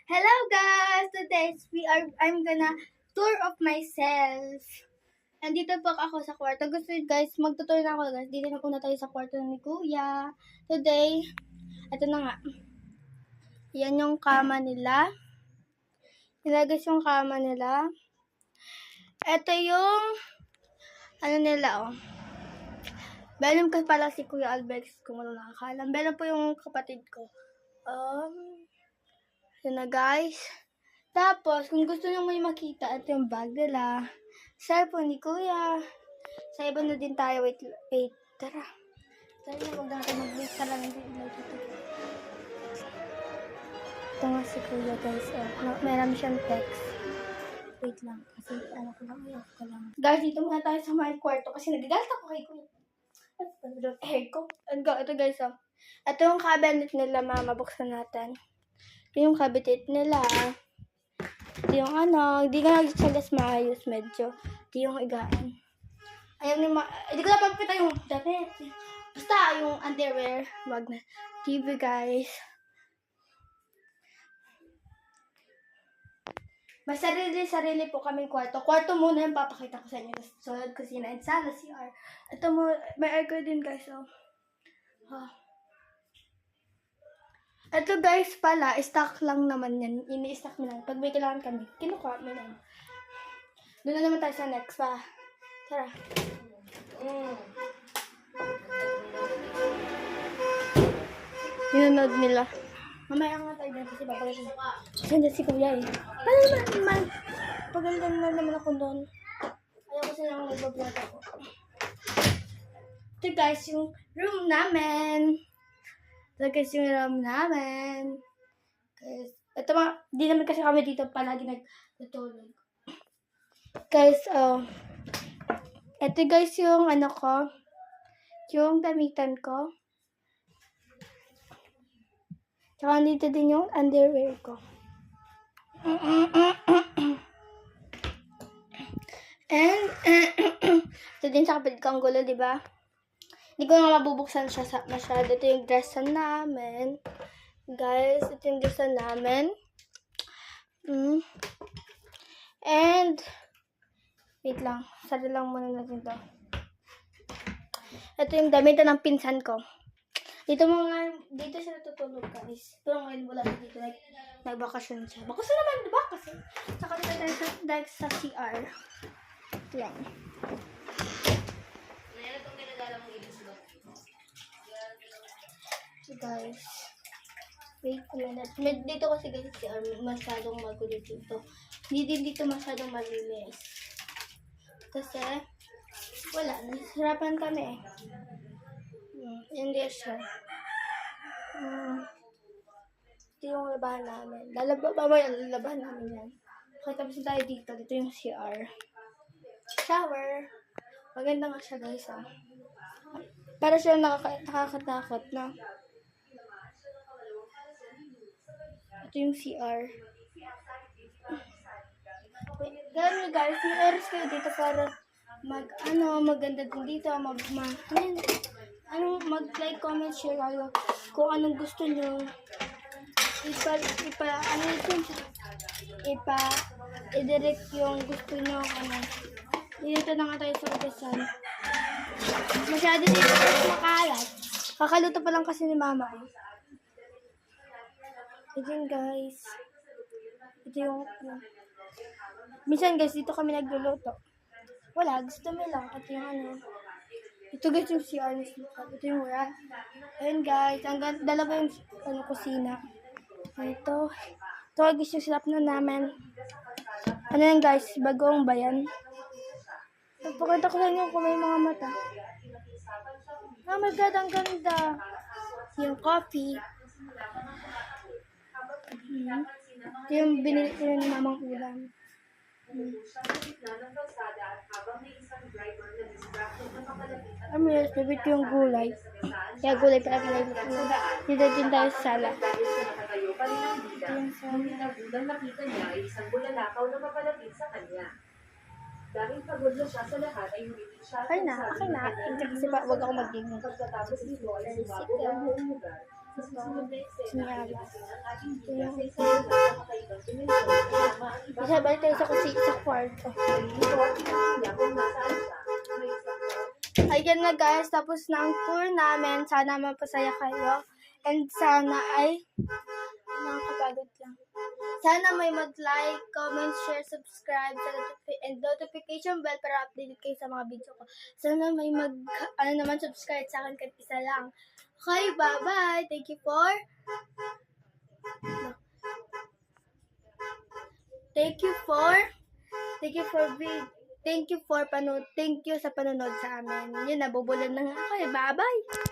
Hello guys! I'm gonna tour of myself. Nandito po ako sa kwarto. Gusto guys, magtutour na ako guys. Dito na muna tayo sa kwarto ni Kuya. Today, ito na nga. Yan yung kama nila. Nilagay yung kama nila. Ito yung nila oh. Meron ka pala si Kuya Albex kung ano nakakalam. Meron po yung kapatid ko. Yan na guys. Tapos, kung gusto nyo may makita at yung bag nila, cellphone ni Kuya. Sa iba na din tayo. Wait. Tara. Tara na, huwag natin mag-wait. Tara lang din. Ito nga si Kuya guys. Meron siyang text. Wait lang. Kasi ano ko lang. Ayaw ko lang. Guys, dito muna tayo sa my kwarto. Kasi nagagalit ako kay Kuya. Ito guys. Ito yung cabinet nila, mama. Buksan natin. Ito yung cabinet nila. Ito yung hindi ka nagsasagas maayos medyo. Ito yung higaan. Ayaw ni hindi ko na papakita yung damit. Basta yung underwear. Wag na. TV guys. Mas sarili po kaming kwarto. Kwarto muna yung papakita ko sa inyo. Solid kusina and sala CR. Ito mo, may aircon din guys. Ito guys pala, stock lang naman yan. Ini-stock mo lang. Pag may kailangan kami, kinukuha mo lang. Doon na naman tayo sa next pa. Tara. Ninunod nila. Mamaya nga tayo dyan kasi babalik na. Diyan si Kuya eh. Ano naman? Pagalitan na naman ako doon. Ayaw ko silang nagbablog ako. Ito guys, yung room namin. Ito guys yung room namin. Guys, ito di naman kasi kami dito palagi nagtutulog. Guys, ito guys yung ko, yung damitan ko. Tsaka dito din yung underwear ko. And, ito din sa kapatid ko ang gulo, diba? Hindi ko nga mabubuksan siya masyado. Ito yung dressan namin. Guys, ito yung dressan namin. And, wait lang. Sari lang muna natin to. Ito yung damitan ng pinsan ko. Dito siya natutulog guys. Pero ngayon wala dito. Nagbakasyon siya. Bakasyon naman, diba? Kasi, saka dito tayo sa CR. Ito lang. Guys, wait a minute. Dito kasi guys masyadong magulo dito. Hindi din dito masyadong malinis. Kasi, wala. Nasarapan kami eh. Hindi siya. Ito yung labahan namin. Lalabahan namin yan. Okay, tapos tayo dito. Dito yung CR. Shower. Maganda nga siya guys Para siya nakakatakot na. Ito yung CR. Ganun nyo guys, may oras kayo dito para maganda din dito, mag-like, comment, share kayo kung anong gusto nyo. I-direct yung gusto nyo, Dito na nga tayo sa ugasan. Masyado dito makalat. Kakaluto pa lang kasi ni mama. Ito yun guys. Ito yung minsan guys dito kami nagluluto. Wala, gusto mo lang. Ito yung ito guys yung CR. Ito yung wrap. Ayun guys, dalawa yung kusina. Ito guys yung silap na namin. Ano yan guys, bagong bayan. Napakita ko lang yung kung may mga mata. Oh my god, ang ganda. Yung coffee. Ito yung binili ko ng mamang ulam. Yes, bibit yung gulay. Kaya gulay pala pinag dito din tayo sa sala. Nakita niya ay isang bulalakaw na mapalapit sa kanya. Dahil pagod na siya sa lahat ay hindi siya. Okay na. Kasi wag ako mag-game. Pagkatapos nito ay sumakot ang buong lugar. Sinyabas. Ito yung Minsan, kasama ang iba Kasi balik tayo sa kwarto. report niya kung nasaan siya. May isang Ayan na guys, tapos na ang tour namin. Sana mapasaya kayo. And sana ay nakakapagod lang. Sana may mag-like, comment, share, subscribe, and notification bell para updated kayo sa mga video ko. Sana may subscribe sa akin kahit isa lang. Okay, bye-bye. Thank you for sa panonood sa amin. Yun, nabubulan na nga ako. Bye-bye.